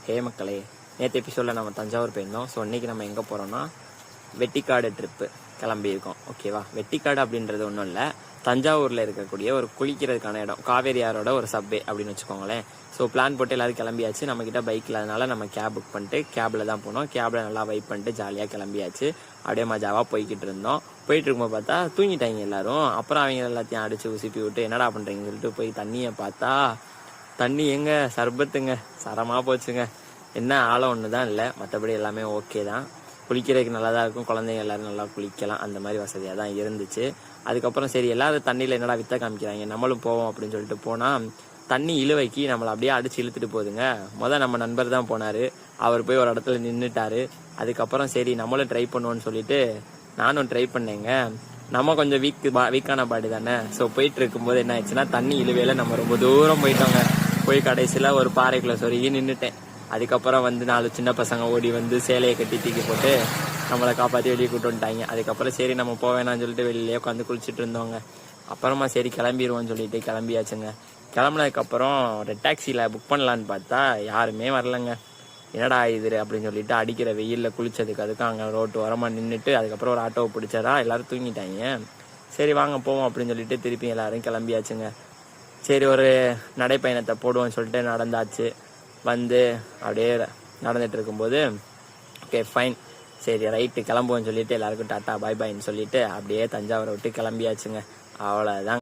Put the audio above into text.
ஹே மக்களே, நேற்று எபிசோடில் நம்ம தஞ்சாவூர் போயிருந்தோம். ஸோ இன்றைக்கி நம்ம எங்கே போகிறோன்னா வெட்டிக்காடு ட்ரிப்பு கிளம்பியிருக்கோம். ஓகேவா? வெட்டிக்காடு அப்படின்றது ஒன்றும் இல்லை, தஞ்சாவூரில் இருக்கக்கூடிய ஒரு குளிக்கிறதுக்கான இடம், காவேரி ஆரோட ஒரு சப்வே அப்படின்னு வச்சுக்கோங்களேன். ஸோ பிளான் போட்டு எல்லோரும் கிளம்பியாச்சு. நம்மக்கிட்ட பைக் இல்லாதனால நம்ம கேப் புக் பண்ணிட்டு கேபில் தான் போனோம். கேபில் நல்லா வைப் பண்ணிட்டு ஜாலியாக கிளம்பியாச்சு. அப்படியே மஜாவாக போய்கிட்டு இருந்தோம். போயிட்டு இருக்கும்போது பார்த்தா தூங்கிட்டாங்க எல்லாரும். அப்புறம் அவங்க எல்லாத்தையும் அடித்து உசுப்பி விட்டு என்னடா பண்ணுறீங்கன்னு சொல்லிட்டு போய் தண்ணியை பார்த்தா தண்ணி எங்க சர்பத்துங்க சரமாக போச்சுங்க. என்ன ஆழம் ஒன்று தான் இல்லை, மற்றபடி எல்லாமே ஓகே தான். குளிக்கிறதுக்கு நல்லா தான் இருக்கும், குழந்தைங்க எல்லோரும் நல்லா குளிக்கலாம், அந்த மாதிரி வசதியாக தான் இருந்துச்சு. அதுக்கப்புறம் சரி எல்லோரும் தண்ணியில் என்னடா வித்த காமிக்கிறாங்க, நம்மளும் போவோம் அப்படின்னு சொல்லிட்டு போனால் தண்ணி இழுவைக்கு நம்மளை அப்படியே அடித்து இழுத்துட்டு போகுதுங்க. நம்ம நண்பர் தான் போனார். அவர் போய் ஒரு இடத்துல நின்றுட்டார். அதுக்கப்புறம் சரி நம்மளும் ட்ரை பண்ணுவோன்னு சொல்லிட்டு நானும் ட்ரை பண்ணேங்க. நம்ம கொஞ்சம் வீக்கான பாடி தானே. ஸோ போயிட்டு இருக்கும்போது என்ன ஆயிடுச்சுன்னா தண்ணி இழுவையில் நம்ம ரொம்ப தூரம் போயிட்டோங்க. போய் கடைசியில் ஒரு பாறைக்குள்ள சொருகி நின்றுட்டேன். அதுக்கப்புறம் 4 சின்ன பசங்க ஓடி சேலையை கட்டி தூக்கி போட்டு நம்மளை காப்பாற்றி வெளியே கூட்டு வந்துட்டாங்க. அதுக்கப்புறம் சரி நம்ம போவேணான்னு சொல்லிட்டு வெளியிலே உட்காந்து குளிச்சுட்டு இருந்தோங்க. அப்புறமா சரி கிளம்பிடுவோம்னு சொல்லிட்டு கிளம்பியாச்சுங்க. கிளம்புனதுக்கப்புறம் ரெட் டாக்ஸியில் புக் பண்ணலான்னு பார்த்தா யாருமே வரலைங்க. என்னடா இது அப்படின்னு சொல்லிட்டு அடிக்கிற வெயிலில் குளிச்சதுக்கு அதுக்கும் அங்கே ரோட்டு ஓரமாக நின்றுட்டு அதுக்கப்புறம் ஒரு ஆட்டோவை பிடிச்சதா எல்லோரும் தூங்கிட்டாங்க. சரி வாங்க போவோம் அப்படின்னு சொல்லிட்டு திருப்பி எல்லோரும் கிளம்பியாச்சுங்க. சரி ஒரு நடைப்பயணத்தை போடுவோம்னு சொல்லிட்டு நடந்தாச்சு. அப்படியே நடந்துட்டு இருக்கும்போது ஓகே ஃபைன் சரி ரைட்டு கிளம்புவோம்னு சொல்லிட்டு எல்லாருக்கும் டாட்டா பாய் பாய்ன்னு சொல்லிட்டு அப்படியே தஞ்சாவூரை விட்டு கிளம்பியாச்சுங்க. அவ்வளோதான்.